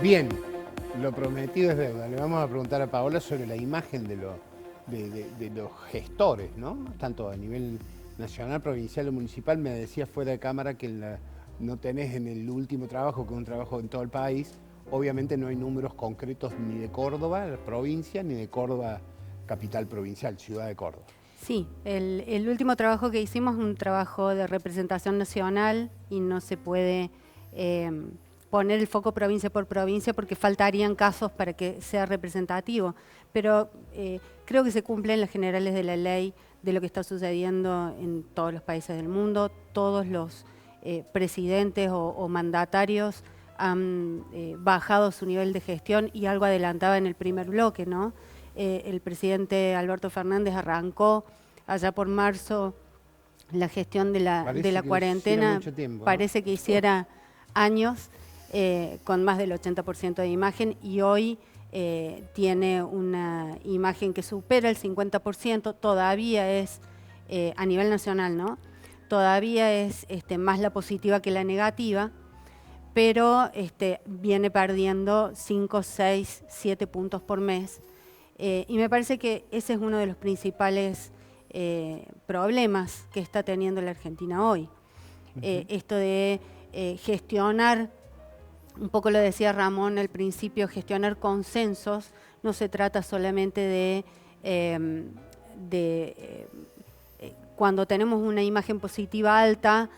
Bien, lo prometido es deuda. Le vamos a preguntar a Paola sobre la imagen de los gestores, ¿no? Tanto a nivel nacional, provincial o municipal. Me decía fuera de cámara que no tenés en el último trabajo, que es un trabajo en todo el país, obviamente no hay números concretos ni de Córdoba, la provincia, ni de Córdoba, capital provincial, ciudad de Córdoba. Sí, el último trabajo que hicimos es un trabajo de representación nacional y no se puede poner el foco provincia por provincia porque faltarían casos para que sea representativo. Pero creo que se cumplen las generales de la ley de lo que está sucediendo en todos los países del mundo. Todos los presidentes o mandatarios han bajado su nivel de gestión y algo adelantaba en el primer bloque, ¿no? El presidente Alberto Fernández arrancó allá por marzo la gestión de la cuarentena, tiempo, ¿no? Parece que hiciera años, con más del 80% de imagen, y hoy tiene una imagen que supera el 50%, todavía es, a nivel nacional, ¿no? Todavía es más la positiva que la negativa, pero viene perdiendo 5, 6, 7 puntos por mes. Y me parece que ese es uno de los principales problemas que está teniendo la Argentina hoy. Esto de gestionar, un poco lo decía Ramón al principio, gestionar consensos, no se trata solamente de cuando tenemos una imagen positiva alta,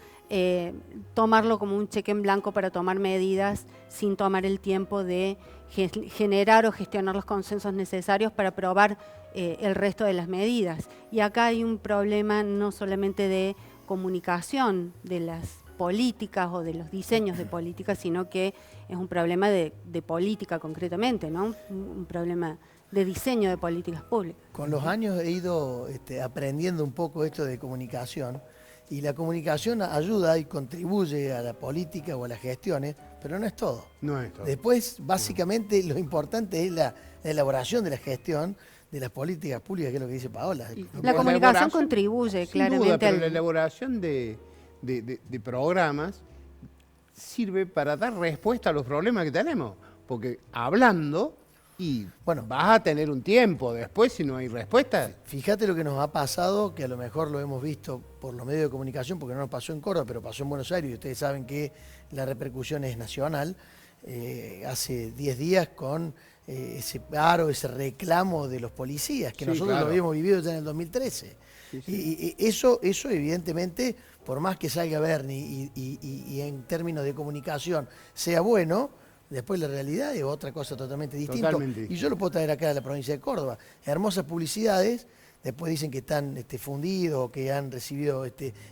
tomarlo como un cheque en blanco para tomar medidas sin tomar el tiempo de generar o gestionar los consensos necesarios para aprobar el resto de las medidas. Y acá hay un problema no solamente de comunicación de las políticas o de los diseños de políticas, sino que es un problema de política concretamente, ¿no? Un problema de diseño de políticas públicas. Con los años he ido aprendiendo un poco esto de comunicación, y la comunicación ayuda y contribuye a la política o a las gestiones, pero no es todo. No es todo. Después, básicamente, lo importante es la elaboración de la gestión de las políticas públicas, que es lo que dice Paola. La comunicación contribuye claramente duda, pero la elaboración de programas sirve para dar respuesta a los problemas que tenemos, porque hablando y bueno, vas a tener un tiempo después si no hay respuesta. Fíjate lo que nos ha pasado, que a lo mejor lo hemos visto por los medios de comunicación, porque no nos pasó en Córdoba, pero pasó en Buenos Aires, y ustedes saben que la repercusión es nacional. Hace 10 días con ese paro, ese reclamo de los policías, que nosotros lo habíamos vivido ya en el 2013. Y eso evidentemente, por más que salga Bernie y en términos de comunicación sea bueno, después la realidad es otra cosa totalmente distinta. Y yo lo puedo traer acá a la provincia de Córdoba. Hermosas publicidades, después dicen que están fundidos o que han recibido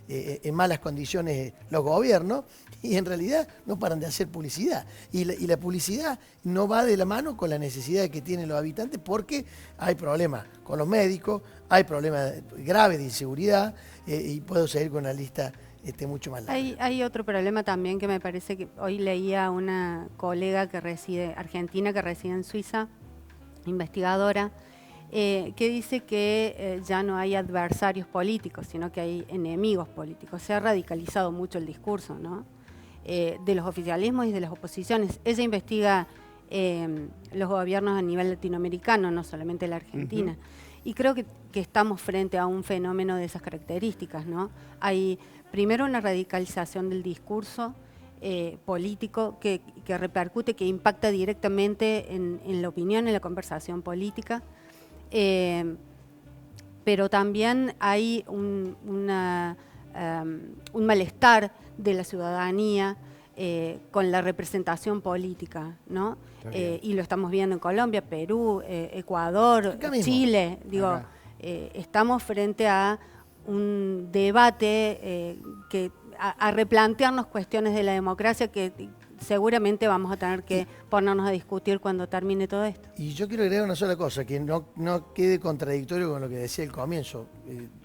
en malas condiciones los gobiernos, y en realidad no paran de hacer publicidad. Y la publicidad no va de la mano con la necesidad que tienen los habitantes, porque hay problemas con los médicos, hay problemas graves de inseguridad, y puedo seguir con la lista mucho más larga. Hay otro problema también que me parece que hoy leía a una colega argentina que reside en Suiza, investigadora, que dice que ya no hay adversarios políticos, sino que hay enemigos políticos. Se ha radicalizado mucho el discurso, ¿no? De los oficialismos y de las oposiciones. Ella investiga los gobiernos a nivel latinoamericano, no solamente la Argentina. Y creo que estamos frente a un fenómeno de esas características, ¿no? Hay primero una radicalización del discurso político que repercute, que impacta directamente en la opinión, en la conversación política. Pero también hay un malestar de la ciudadanía con la representación política, ¿no? Y lo estamos viendo en Colombia, Perú, Ecuador, Chile. Digo, estamos frente a un debate a replantearnos cuestiones de la democracia que seguramente vamos a tener que ponernos a discutir cuando termine todo esto. Y yo quiero agregar una sola cosa, que no quede contradictorio con lo que decía al comienzo.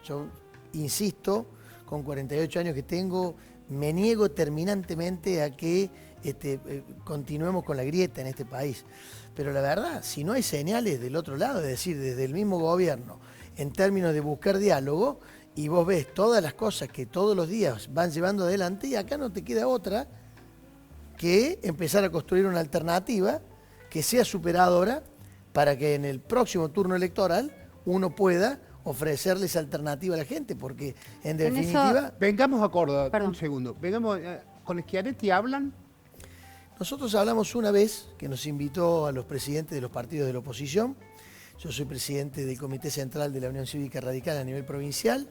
Yo insisto, con 48 años que tengo, me niego terminantemente a que continuemos con la grieta en este país. Pero la verdad, si no hay señales del otro lado, es decir, desde el mismo gobierno, en términos de buscar diálogo, y vos ves todas las cosas que todos los días van llevando adelante, y acá no te queda otra que empezar a construir una alternativa que sea superadora para que en el próximo turno electoral uno pueda ofrecerles esa alternativa a la gente, porque en definitiva... Vengamos a Córdoba, Perdón. un segundo. Vengamos, ¿con Schiaretti hablan? Nosotros hablamos una vez que nos invitó a los presidentes de los partidos de la oposición. Yo soy presidente del Comité Central de la Unión Cívica Radical a nivel provincial.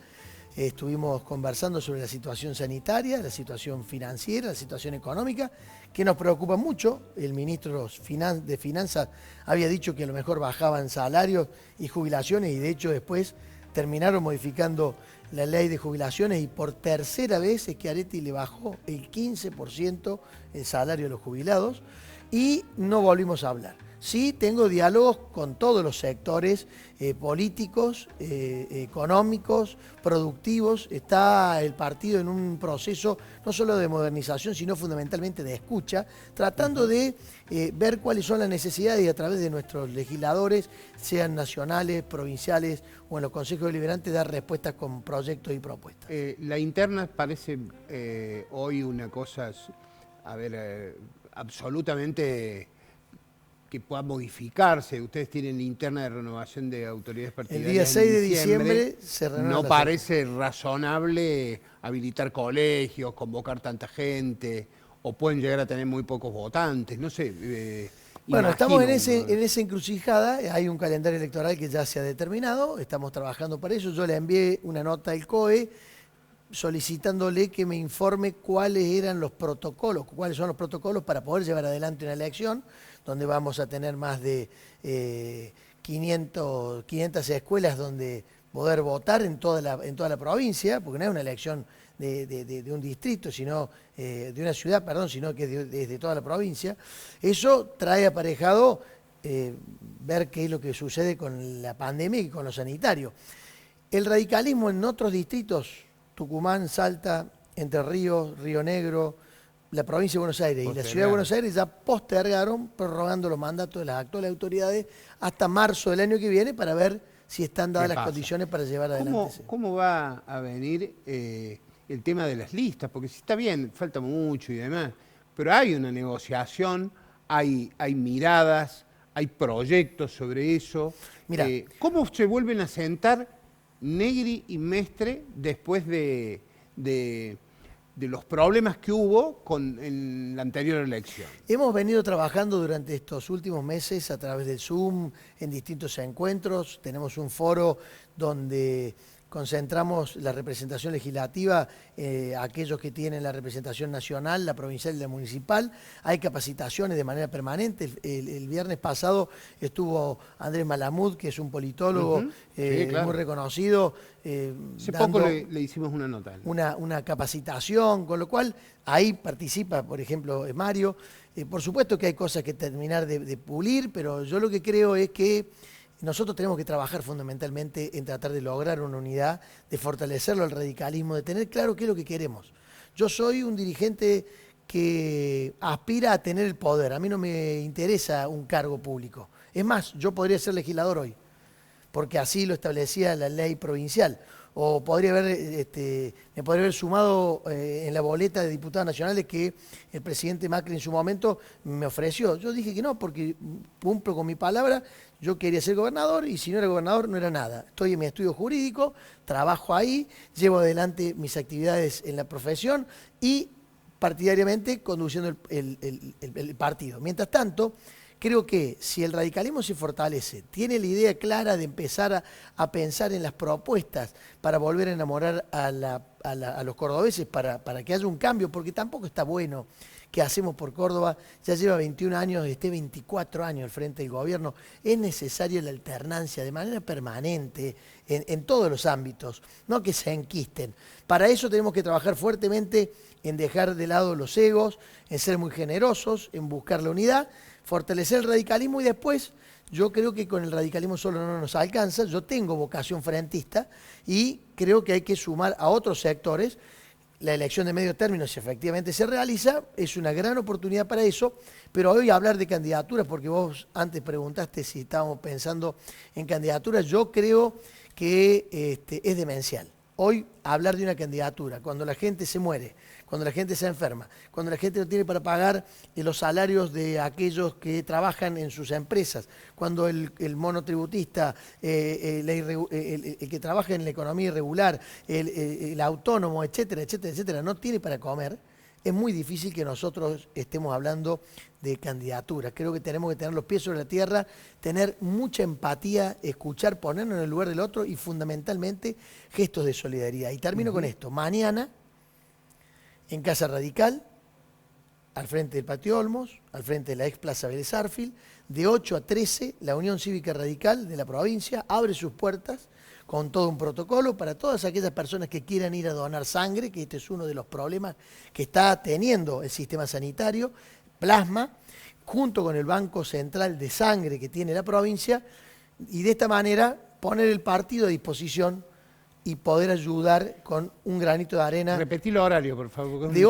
Estuvimos conversando sobre la situación sanitaria, la situación financiera, la situación económica, que nos preocupa mucho. El ministro de Finanzas había dicho que a lo mejor bajaban salarios y jubilaciones, y de hecho después terminaron modificando la ley de jubilaciones, y por tercera vez Schiaretti le bajó el 15% el salario de los jubilados, y no volvimos a hablar. Sí, tengo diálogos con todos los sectores políticos, económicos, productivos. Está el partido en un proceso no solo de modernización, sino fundamentalmente de escucha, tratando de ver cuáles son las necesidades, y a través de nuestros legisladores, sean nacionales, provinciales o en los consejos deliberantes, dar respuestas con proyectos y propuestas. La interna parece hoy una cosa, absolutamente que pueda modificarse. Ustedes tienen interna de renovación de autoridades partidarias. El día 6 de diciembre se renueva. No parece razonable habilitar colegios, convocar tanta gente, o pueden llegar a tener muy pocos votantes, no sé. Bueno, estamos en imagino, esa encrucijada. Hay un calendario electoral que ya se ha determinado, estamos trabajando para eso. Yo le envié una nota al COE solicitándole que me informe cuáles eran los protocolos, cuáles son los protocolos para poder llevar adelante una elección donde vamos a tener más de 500 escuelas donde poder votar en toda la provincia, porque no es una elección de un distrito, sino de una ciudad, perdón, sino que es de toda la provincia. Eso trae aparejado ver qué es lo que sucede con la pandemia y con lo sanitario. El radicalismo en otros distritos, Tucumán, Salta, Entre Ríos, Río Negro, la provincia de Buenos Aires y la ciudad de Buenos Aires ya postergaron, prorrogando los mandatos de las actuales autoridades hasta marzo del año que viene, para ver si están dadas las condiciones para llevar adelante. ¿Cómo va a venir el tema de las listas? Porque si está bien, falta mucho y demás, pero hay una negociación, hay miradas, hay proyectos sobre eso. Mira, ¿cómo se vuelven a sentar Negri y Mestre después de los problemas que hubo en la anterior elección? Hemos venido trabajando durante estos últimos meses a través del Zoom, en distintos encuentros. Tenemos un foro donde concentramos la representación legislativa, aquellos que tienen la representación nacional, la provincial y la municipal. Hay capacitaciones de manera permanente. El viernes pasado estuvo Andrés Malamud, que es un politólogo sí, claro, muy reconocido. Hace poco le hicimos una nota. Una capacitación, con lo cual ahí participa, por ejemplo, Mario. Por supuesto que hay cosas que terminar de pulir, pero yo lo que creo es que nosotros tenemos que trabajar fundamentalmente en tratar de lograr una unidad, de fortalecerlo al radicalismo, de tener claro qué es lo que queremos. Yo soy un dirigente que aspira a tener el poder. A mí no me interesa un cargo público. Es más, yo podría ser legislador hoy, porque así lo establecía la ley provincial. O me podría haber sumado en la boleta de diputados nacionales que el presidente Macri en su momento me ofreció. Yo dije que no, porque cumplo con mi palabra. Yo quería ser gobernador, y si no era gobernador no era nada. Estoy en mi estudio jurídico, trabajo ahí, llevo adelante mis actividades en la profesión y partidariamente conduciendo el partido. Mientras tanto, creo que si el radicalismo se fortalece, tiene la idea clara de empezar a pensar en las propuestas para volver a enamorar a los cordobeses, para que haya un cambio, porque tampoco está bueno que hacemos por Córdoba, ya lleva 21 años, esté 24 años al frente del gobierno. Es necesaria la alternancia de manera permanente en todos los ámbitos, no que se enquisten. Para eso tenemos que trabajar fuertemente en dejar de lado los egos, en ser muy generosos, en buscar la unidad, fortalecer el radicalismo, y después yo creo que con el radicalismo solo no nos alcanza. Yo tengo vocación frentista y creo que hay que sumar a otros sectores. La elección de medio término, si efectivamente se realiza, es una gran oportunidad para eso, pero hoy hablar de candidaturas, porque vos antes preguntaste si estábamos pensando en candidaturas, yo creo que es demencial. Hoy hablar de una candidatura, cuando la gente se muere, cuando la gente se enferma, cuando la gente no tiene para pagar los salarios de aquellos que trabajan en sus empresas, cuando el monotributista, el que trabaja en la economía irregular, el autónomo, etcétera, etcétera, etcétera, no tiene para comer, es muy difícil que nosotros estemos hablando de candidaturas. Creo que tenemos que tener los pies sobre la tierra, tener mucha empatía, escuchar, ponernos en el lugar del otro y fundamentalmente gestos de solidaridad. Y termino con esto. Mañana, en Casa Radical, al frente del Patio Olmos, al frente de la ex Plaza Vélez Arfield, de 8 a 13, la Unión Cívica Radical de la provincia abre sus puertas con todo un protocolo para todas aquellas personas que quieran ir a donar sangre, que este es uno de los problemas que está teniendo el sistema sanitario, plasma, junto con el Banco Central de Sangre que tiene la provincia, y de esta manera poner el partido a disposición y poder ayudar con un granito de arena. Repetí el horario, por favor. De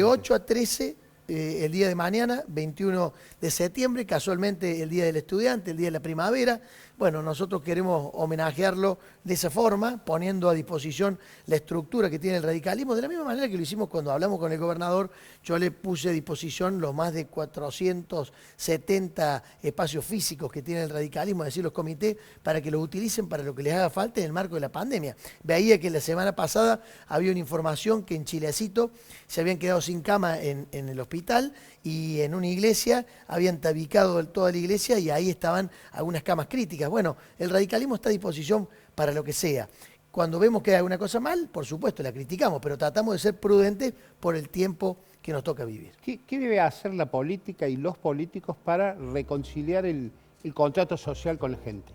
8 a 13, el día de mañana, 21 de septiembre, casualmente el Día del Estudiante, el Día de la Primavera. Bueno, nosotros queremos homenajearlo de esa forma, poniendo a disposición la estructura que tiene el radicalismo, de la misma manera que lo hicimos cuando hablamos con el gobernador. Yo le puse a disposición los más de 470 espacios físicos que tiene el radicalismo, es decir, los comités, para que los utilicen para lo que les haga falta en el marco de la pandemia. Veía que la semana pasada había una información que en Chilecito se habían quedado sin cama en el hospital, y en una iglesia habían tabicado toda la iglesia y ahí estaban algunas camas críticas. Bueno, el radicalismo está a disposición para lo que sea. Cuando vemos que hay alguna cosa mal, por supuesto la criticamos, pero tratamos de ser prudentes por el tiempo que nos toca vivir. ¿Qué debe hacer la política y los políticos para reconciliar el contrato social con la gente?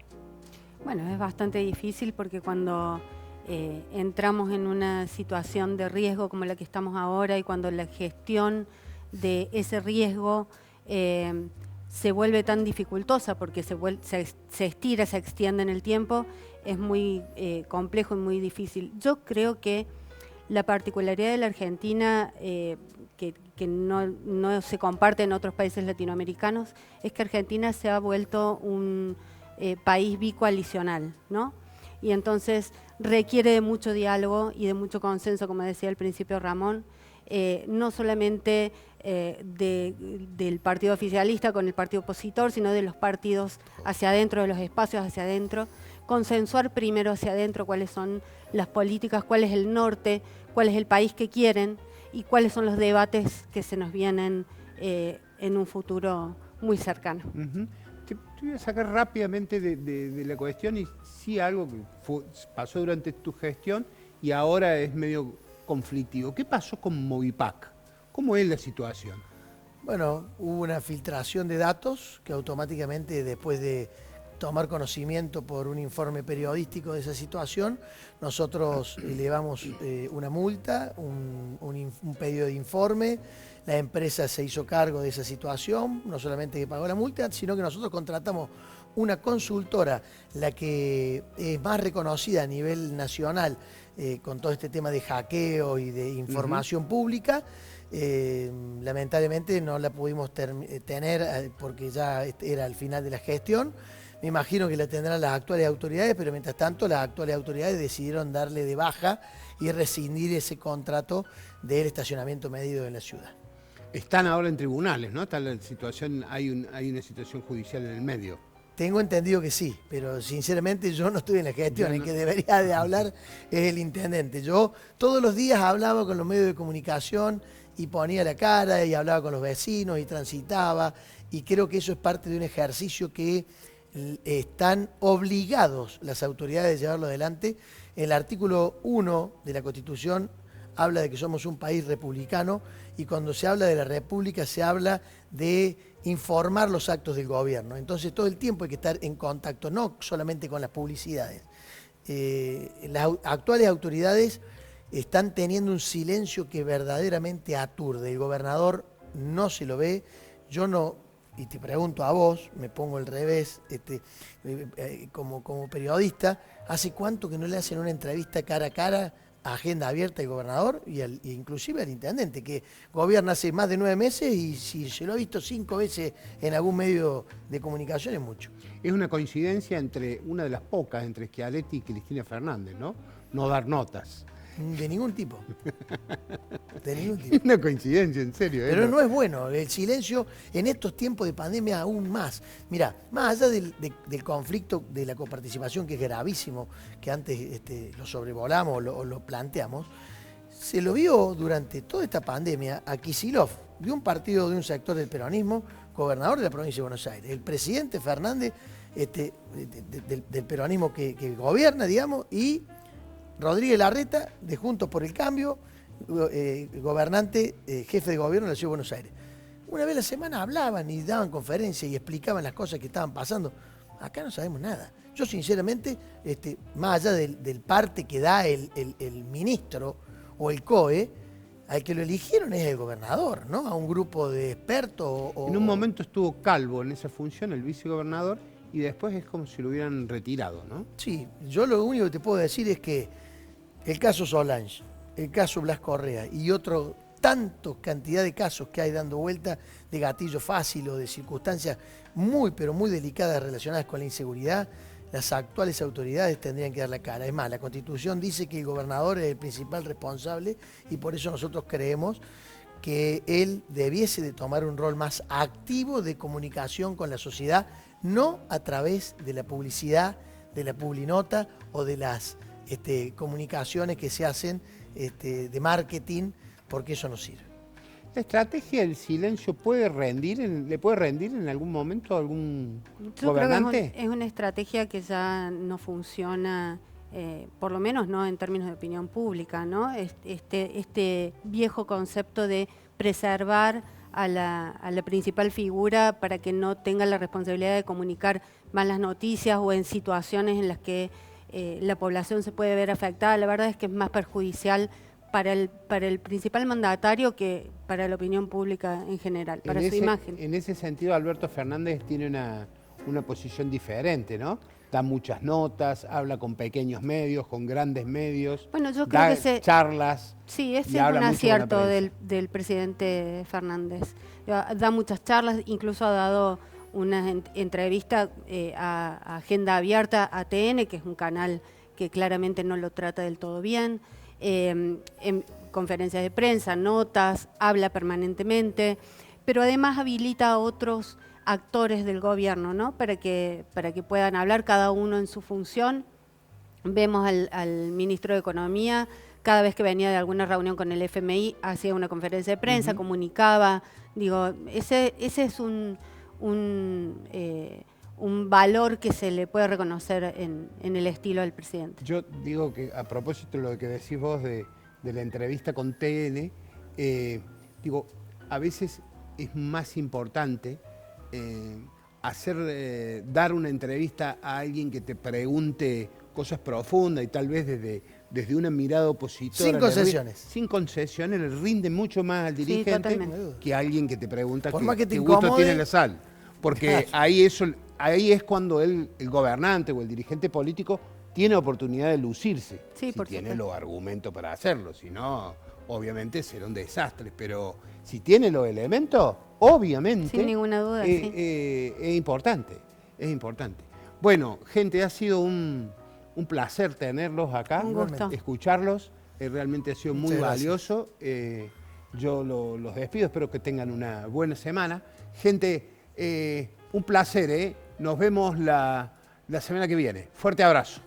Bueno, es bastante difícil porque cuando entramos en una situación de riesgo como la que estamos ahora y cuando la gestión de ese riesgo se vuelve tan dificultosa porque se estira, se extiende en el tiempo, es muy complejo y muy difícil. Yo creo que la particularidad de la Argentina, que no se comparte en otros países latinoamericanos, es que Argentina se ha vuelto un país bicoalicional, ¿no? Y entonces requiere de mucho diálogo y de mucho consenso, como decía al principio Ramón, no solamente del partido oficialista con el partido opositor, sino de los partidos hacia adentro, de los espacios hacia adentro, consensuar primero hacia adentro cuáles son las políticas, cuál es el norte, cuál es el país que quieren y cuáles son los debates que se nos vienen en un futuro muy cercano. Te voy a sacar rápidamente de la cuestión y sí algo que pasó durante tu gestión y ahora es medio conflictivo. ¿Qué pasó con Movipac? ¿Cómo es la situación? Bueno, hubo una filtración de datos que automáticamente, después de tomar conocimiento por un informe periodístico de esa situación, nosotros elevamos una multa, un pedido de informe. La empresa se hizo cargo de esa situación, no solamente que pagó la multa, sino que nosotros contratamos una consultora, la que es más reconocida a nivel nacional con todo este tema de hackeo y de información pública. Lamentablemente no la pudimos tener porque ya era el final de la gestión. Me imagino que la tendrán las actuales autoridades, pero mientras tanto las actuales autoridades decidieron darle de baja y rescindir ese contrato del estacionamiento medido en la ciudad. Están ahora en tribunales, ¿no? Está la situación, hay una situación judicial en el medio. Tengo entendido que sí, pero sinceramente yo no estoy en la gestión, el que debería de hablar es el intendente. Yo todos los días hablaba con los medios de comunicación y ponía la cara y hablaba con los vecinos y transitaba, y creo que eso es parte de un ejercicio que están obligados las autoridades de llevarlo adelante. El artículo 1 de la Constitución habla de que somos un país republicano y cuando se habla de la República se habla de informar los actos del gobierno. Entonces todo el tiempo hay que estar en contacto, no solamente con las publicidades. Las actuales autoridades están teniendo un silencio que verdaderamente aturde. El gobernador no se lo ve. Yo no, y te pregunto a vos, me pongo al revés, como periodista, ¿hace cuánto que no le hacen una entrevista cara a cara agenda abierta al gobernador e inclusive al intendente, que gobierna hace más de 9 meses y si se lo ha visto 5 veces en algún medio de comunicación es mucho. Es una coincidencia entre una de las pocas, entre Schiaretti y Cristina Fernández, ¿no? No dar notas. De ningún tipo. De ningún tipo. Una coincidencia, en serio. Pero no es bueno, el silencio en estos tiempos de pandemia aún más. Mira, más allá del conflicto de la coparticipación, que es gravísimo, que antes lo sobrevolamos o lo planteamos, se lo vio durante toda esta pandemia a Kicillof, de un partido, de un sector del peronismo, gobernador de la provincia de Buenos Aires, el presidente Fernández del peronismo que gobierna, digamos, y Rodríguez Larreta, de Juntos por el Cambio, gobernante, jefe de gobierno de la Ciudad de Buenos Aires. Una vez a la semana hablaban y daban conferencias y explicaban las cosas que estaban pasando. Acá no sabemos nada. Yo sinceramente, más allá del parte que da el ministro o el COE, al que lo eligieron es el gobernador, ¿no? A un grupo de expertos. En un momento estuvo Calvo en esa función, el vicegobernador, y después es como si lo hubieran retirado, ¿no? Sí, yo lo único que te puedo decir es que el caso Solange, el caso Blas Correa y otro tanto cantidad de casos que hay dando vuelta de gatillo fácil o de circunstancias muy, pero muy delicadas relacionadas con la inseguridad, las actuales autoridades tendrían que dar la cara. Es más, la Constitución dice que el gobernador es el principal responsable y por eso nosotros creemos que él debiese de tomar un rol más activo de comunicación con la sociedad, no a través de la publicidad, de la publinota o de las comunicaciones que se hacen de marketing, porque eso no sirve. ¿La estrategia del silencio puede rendir, le puede rendir en algún momento a algún gobernante? Creo que es una estrategia que ya no funciona, por lo menos no en términos de opinión pública, ¿no? Este viejo concepto de preservar a la principal figura para que no tenga la responsabilidad de comunicar malas noticias o en situaciones en las que la población se puede ver afectada. La verdad es que es más perjudicial para el principal mandatario que para la opinión pública en general, para su imagen. En ese sentido, Alberto Fernández tiene una posición diferente, ¿no? Da muchas notas, habla con pequeños medios, con grandes medios, bueno, yo creo que charlas. Sí, ese es un acierto del presidente Fernández. Da muchas charlas, incluso ha dado una entrevista a Agenda Abierta, ATN, que es un canal que claramente no lo trata del todo bien. En conferencias de prensa, notas, habla permanentemente, pero además habilita a otros actores del gobierno, ¿no? Para que puedan hablar cada uno en su función. Vemos al ministro de Economía, cada vez que venía de alguna reunión con el FMI, hacía una conferencia de prensa, comunicaba. Digo, ese es un valor que se le puede reconocer en el estilo del presidente. Yo digo que a propósito de lo que decís vos de la entrevista con TN, digo, a veces es más importante dar una entrevista a alguien que te pregunte cosas profundas y tal vez desde una mirada opositora. Sin concesiones. Sin concesiones, le rinde mucho más al dirigente que a alguien que te pregunta qué gusto tiene la sal. Porque ahí es cuando el gobernante o el dirigente político tiene oportunidad de lucirse, si tiene los argumentos para hacerlo. Si no, obviamente será un desastre. Pero si tiene los elementos, obviamente, sin ninguna duda, es importante. Es importante. Bueno, gente, ha sido un placer tenerlos acá, escucharlos. Realmente ha sido muy valioso. Yo los despido, espero que tengan una buena semana. Gente, un placer, ¿eh? Nos vemos la semana que viene. Fuerte abrazo.